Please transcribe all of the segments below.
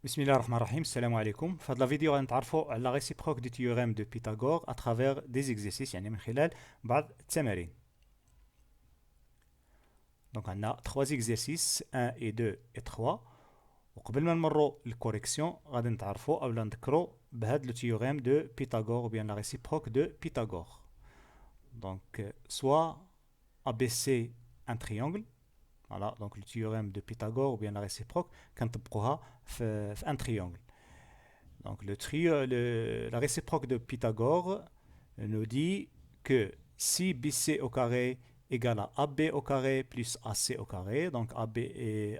بسم الله الرحمن الرحيم السلام عليكم. في هذا الفيديو غنتعرفوا على لا réciproque du théorème de Pythagore à travers des exercices يعني من خلال بعض التمارين. Donc on a trois exercices 1 et 2 et 3. وقبل ما نمروا للكوريكسيون غادي نتعرفوا اولا نذكروا بهذا le théorème de Pythagore ou bien la réciproque de Pythagore. Donc soit ABC un triangle. Voilà, donc le théorème de Pythagore ou bien la réciproque كنطبقوها في un triangle. Donc la réciproque de Pythagore nous dit que si BC au carré égale à AB au carré plus AC au carré, donc AB et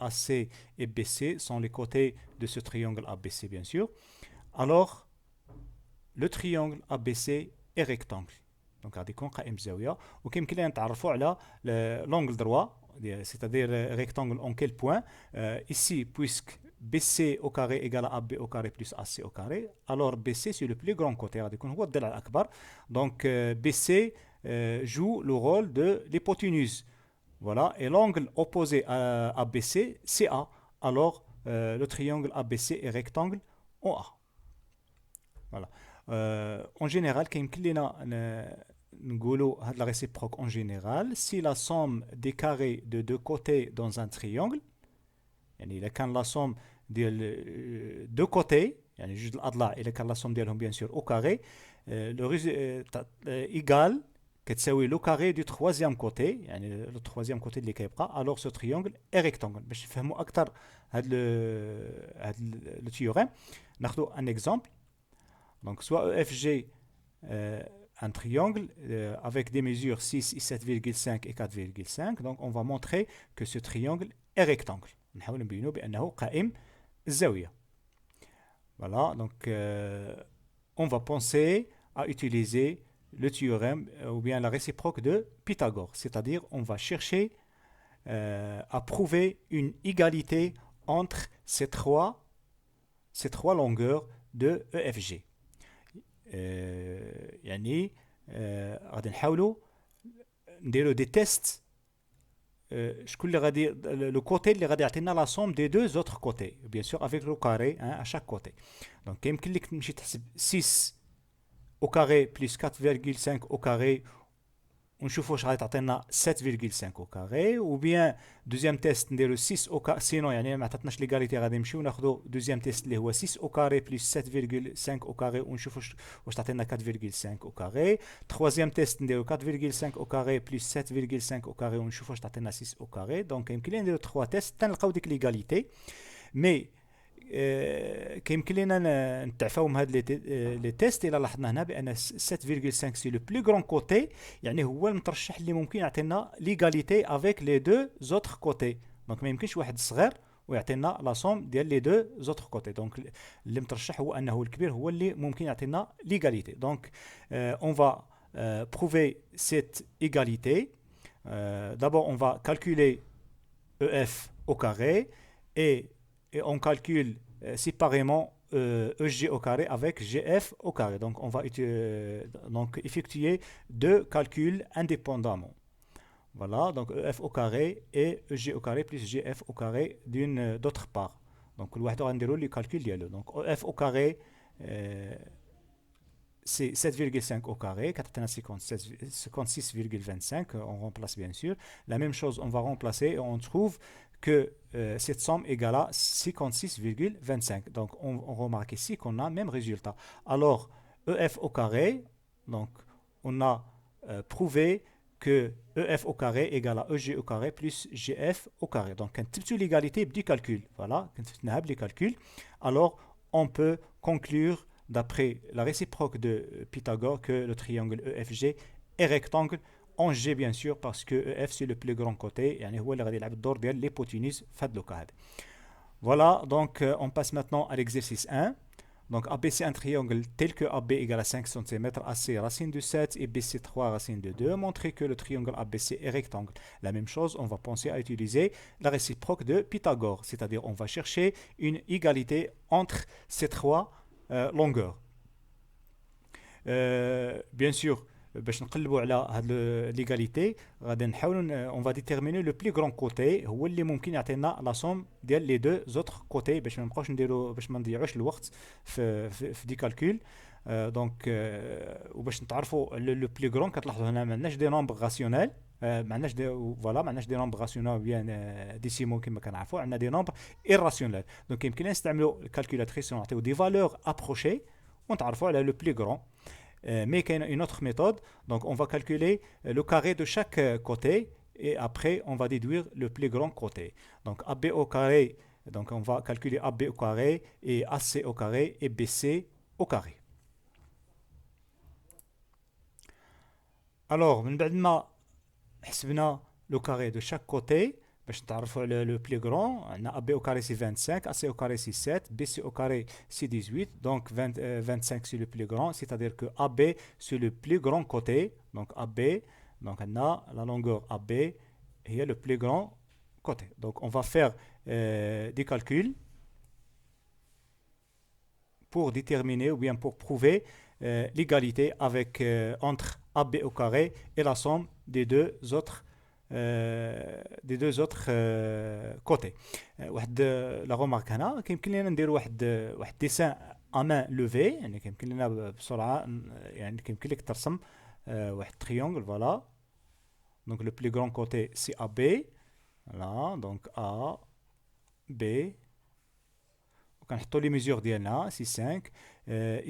AC et BC sont les côtés de ce triangle ABC bien sûr, alors le triangle ABC est rectangle. Donc غادي يكون قائم بزاوية وكيمكن لنا نتعرفوا على l'angle droit, c'est-à-dire rectangle en quel point. Ici, puisque BC au carré égale à AB au carré plus AC au carré, alors BC c'est le plus grand côté, غادي يكون هو الضلع الأكبر. Donc BC joue le rôle de l'hypoténuse. Voilà, et l'angle opposé à BC, c'est A. Alors le triangle ABC est rectangle en A. Voilà. En général, كيمكن لنا نقولوا هاد la réciproque en général si la somme des carrés de deux côtés dans un triangle يعني إذا كان la somme ديال deux côtés يعني جوج الأضلاع إذا كان la somme ديالهم bien sûr au carré égal كتساوي le carré du troisième côté يعني le troisième côté اللي كيبقى alors ce triangle est rectangle. باش نفهموا أكثر هاد le théorème ناخذوا un exemple. Donc soit EFG un triangle avec des mesures 6 et 7,5 et 4,5. Donc on va montrer que ce triangle est rectangle. نحاول نبينوا بأنه قائم الزاوية. Voilà, donc on va penser à utiliser le théorème ou bien la réciproque de Pythagore. C'est-à-dire on va chercher à prouver une égalité entre ces trois longueurs de EFG. يعني غادي نحاولوا نديروا دي تيست شكون اللي غادي لو كوتي اللي غادي يعطينا لا سوم دي دو زوتر كوتي بيان سور افيك لو كاري ا شاك كوتي. دونك كيمكن لك تمشي تحسب 6 au carré plus 4,5 au carré ونشوفوا واش غادي تعطينا 7,5 au carré ou bien deuxième test نديرو 6 au carré sinon يعني ما عطاتناش ليغاليتي غادي نمشيو ناخذوا deuxième test اللي هو 6 au carré plus 7,5 au carré ونشوفوا واش تعطينا 4,5 au carré. troisième test نديرو 4,5 au carré plus 7,5 au carré ونشوفوا واش تعطينا 6 au carré. دونك يمكن لنا نديرو 3 تيست حتى نلقاو ديك ليغاليتي. مي كيمكن لنا نتعفاو من هاد لي تيست الى لاحظنا هنا بان 7,5 سي لو بلو غران كوتي يعني هو المترشح اللي ممكن يعطينا ليغاليتي افيك لي دو زوتر كوتي. دونك ما يمكنش واحد صغير ويعطينا لا سوم ديال لي دو زوتر كوتي. دونك اللي مترشح هو انه الكبير هو اللي ممكن يعطينا ليغاليتي. دونك اون فا prouver cette égalité. D'abord on va calculer EF au carré et on calcule séparément EG au carré avec GF au carré. Donc on va donc effectuer deux calculs indépendamment. Voilà, donc EF au carré et EG au carré plus GF au carré d'autre part. Donc الواحد غنديروا لي calcul ديالو. Donc EF au carré c'est 7,5 au carré, 56,25, on remplace bien sûr. La même chose, on va remplacer et on trouve que cette somme égale à 56,25. Donc on remarque ici qu'on a le même résultat. Alors EF au carré, donc on a prouvé que EF au carré égale à EG au carré plus GF au carré. Donc quand tu l'égalité du calcul, voilà, quand tu as les calculs, alors on peut conclure d'après la réciproque de Pythagore que le triangle EFG est rectangle en G bien sûr parce que EF c'est le plus grand côté يعني هو اللي غادي يلعب الدور ديال l'hypoténuse في هاد اللوكا هذا. Voilà, donc on passe maintenant à l'exercice 1. Donc ABC un triangle tel que AB égale à 5 cm, AC racine de 7 et BC 3 racine de 2. Montrer que le triangle ABC est rectangle. La même chose, on va penser à utiliser la réciproque de Pythagore, c'est-à-dire on va chercher une égalité entre ces trois longueurs. Bien sûr, باش نقلبوا على هاد ليغاليتي غادي نحاولوا اون فا ديتيرميني لو بلي غران كوتي هو اللي ممكن يعطينا لا سوم ديال لي دو زوتر كوتي باش ما نبقاوش نديرو باش ما نضيعوش الوقت في دي كالكول. دونك وباش نتعرفوا لو بلي غران كتلاحظوا هنا ما عندناش دي نومبر راسيونيل، ما عندناش دي فوالا ما عندناش دي نومبر راسيونيل بيان ديسيمو كما كنعرفوا، عندنا دي نومبر ايراسيونيل. دونك يمكن نستعملوا الكالكولاتريس ونعطيو دي فالور ابروشي ونتعرفوا على لو بلي غران. Mais il y a une autre méthode, donc on va calculer le carré de chaque côté et après on va déduire le plus grand côté. Donc AB au carré, donc on va calculer AB au carré et AC au carré et BC au carré. Alors, من بعد ما حسبنا le carré de chaque côté باش نتعرفوا على le plus grand, on a AB au carré c'est 25, AC au carré c'est 7, BC au carré c'est 18, donc 25 c'est le plus grand, c'est-à-dire que AB c'est le plus grand côté, donc AB, donc on a la longueur AB et le plus grand côté. Donc on va faire des calculs pour déterminer ou bien pour prouver l'égalité avec entre AB au carré et la somme des deux autres côtés. واحد لا رومارك هنا كيمكن لنا نديروا واحد ديسان امان لوفي، يعني كيمكن لنا بسرعه يعني كيمكن لك ترسم واحد تريونغل فوالا. دونك لو بلي غران كوتي سي ا بي فوالا، دونك ا بي وكنحطوا لي ميزور ديالنا سي 5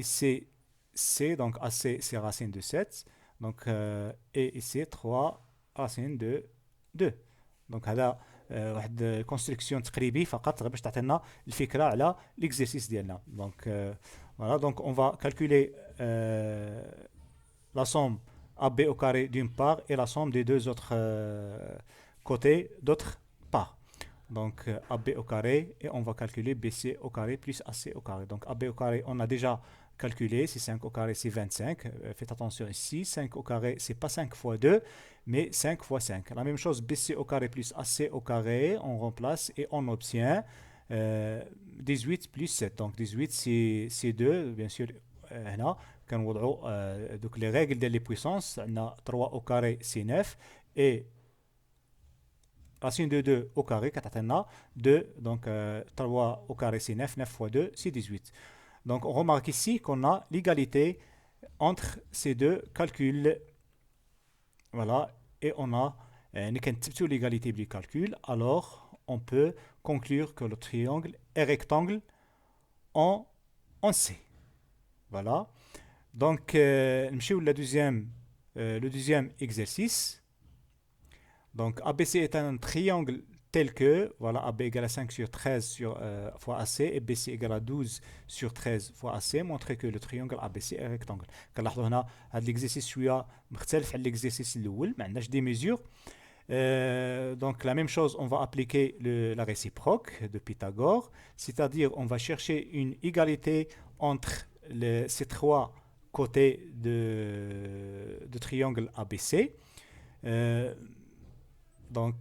ici c donc AC c'est racine de 7 donc et ici 3 racine de 2. دونك هذا واحد كونستركسيون تقريبي فقط باش تعطينا الفكره على ليكزيرسيس ديالنا. دونك فوالا دونك اون فا كالكولي la somme AB au carré d'une part et la somme des deux autres côtés d'autre part. Donc AB au carré et on va calculer BC au carré plus AC au carré. Donc AB au carré on a déjà calculé, c'est 5 au carré c'est 25, faites attention ici, 5 au carré c'est pas 5 fois 2 mais 5 fois 5. La même chose BC au carré plus AC au carré, on remplace et on obtient 18 plus 7. Donc 18 c'est 2 bien sûr. هنا كنوضعوا donc les règles des puissances, on a 3 au carré c'est 9 et racine de 2 au carré, 2, donc 3 au carré c'est 9, 9 fois 2 c'est 18. Donc on remarque ici qu'on a l'égalité entre ces deux calculs. Voilà, et on a l'égalité du calcul, alors on peut conclure que le triangle est rectangle en C. Voilà. Donc, le deuxième exercice. Donc, ABC est un triangle tel que, voilà, AB égale à 5 sur 13 fois AC et BC égale à 12 sur 13 fois AC, montrer que le triangle ABC est rectangle. كنلاحظوا هنا هذا l'exercice شوية مختلف على l'exercice الأول، ما عندناش des mesures. Donc la même chose, on va appliquer la réciproque de Pythagore, c'est-à-dire on va chercher une égalité entre ces trois côtés de triangle ABC. Donc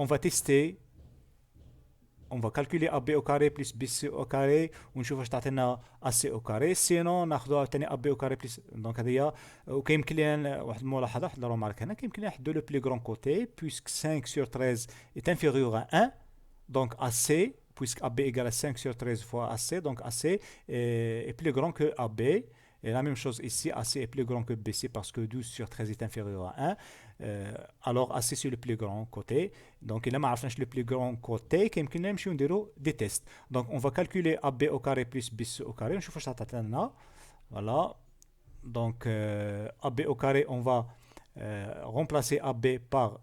on va tester, on va calculer AB au carré plus BC au carré ونشوف واش تعطينا AC au carré. Sinon ناخذوا ثاني AB au carré plus. Donc هذه وكيمكن لنا واحد الملاحظه، واحد الرومارك هنا، كيمكن لنا نحدوا لو بلي غران كوتي puisque 5 sur 13 est inférieur à 1. Donc AC puisque AB égale à 5 sur 13 fois AC, donc AC est plus grand que AB. Et la même chose ici, AC est plus grand que BC parce que 12 sur 13 est inférieur à 1. Alors AC c'est le plus grand côté. Donc il a marqué le plus grand côté كيمكن لنا نمشيو نديرو des tests. Donc on va calculer AB au carré plus BC au carré. نشوف واش عطاتنا. Voilà. Donc AB au carré, on va remplacer AB par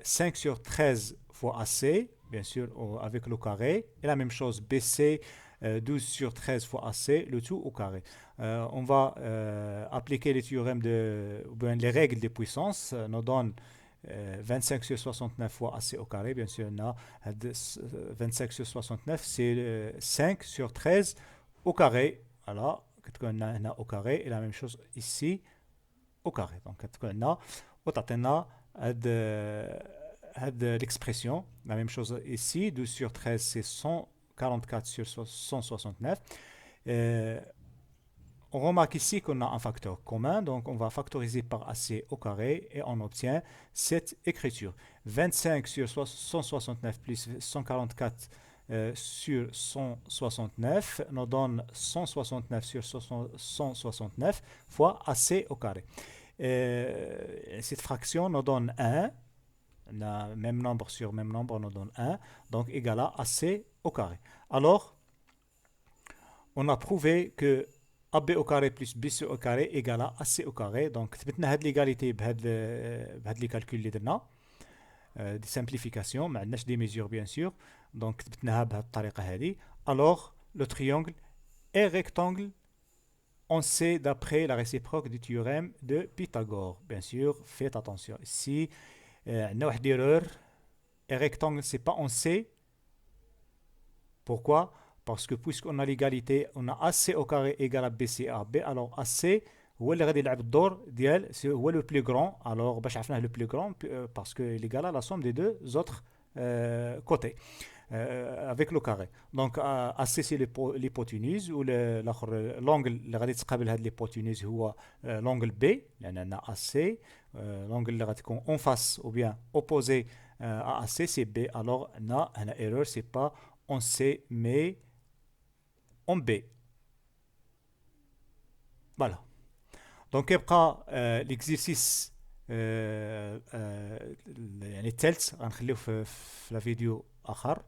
5 sur 13 fois AC, bien sûr avec le carré. Et la même chose BC 12 sur 13 fois AC, le tout au carré. On va appliquer les théorèmes les règles des puissances, nous donne 25 sur 69 fois AC au carré, bien sûr, 25 sur 69, c'est 5 sur 13 au carré. Voilà, au carré, et la même chose ici au carré. Donc, on a l'expression, la même chose ici, 12 sur 13, c'est 144 sur 169. on remarque ici qu'on a un facteur commun, donc on va factoriser par AC au carré et on obtient cette écriture. 25 sur 169 plus 144 sur 169 nous donne 169 sur 169 fois AC au carré. Cette fraction nous donne 1. Même nombre sur même nombre nous donne 1. Donc égal à AC au carré. Alors, on a prouvé que AB au carré plus BC au carré égale à AC au carré. Donc, ثبتنا هاد l'égalité بهاد les calculs اللي درنا دي simplification ما عندناش des mesures bien sûr. Donc, ثبتناها بهاد الطريقة هذه. Alors, le triangle est rectangle. On sait d'après la réciproque du théorème de Pythagore. Bien sûr, faites attention. Ici, عندنا واحد erreur. Un rectangle, c'est pas on sait. Pourquoi? Parce que puisqu'on a l'égalité, on a AC au carré égal à BC à B, alors AC هو اللي غادي يلعب الدور ديال هو le plus grand. Alors باش عرفناه le plus grand parce que il est égal à la somme des deux autres côtés avec le carré. Donc AC c'est l'hypoténuse ou l'angle اللي غادي تقابل هاد l'hypoténuse هو l'angle B لان عندنا AC l'angle اللي غادي تكون en face ou bien opposé à AC c'est B. alors هنا erreur c'est pas on C mais en B. Voilà. Donc يبقى l'exercice يعني الثالث غنخليه في لا فيديو اخر.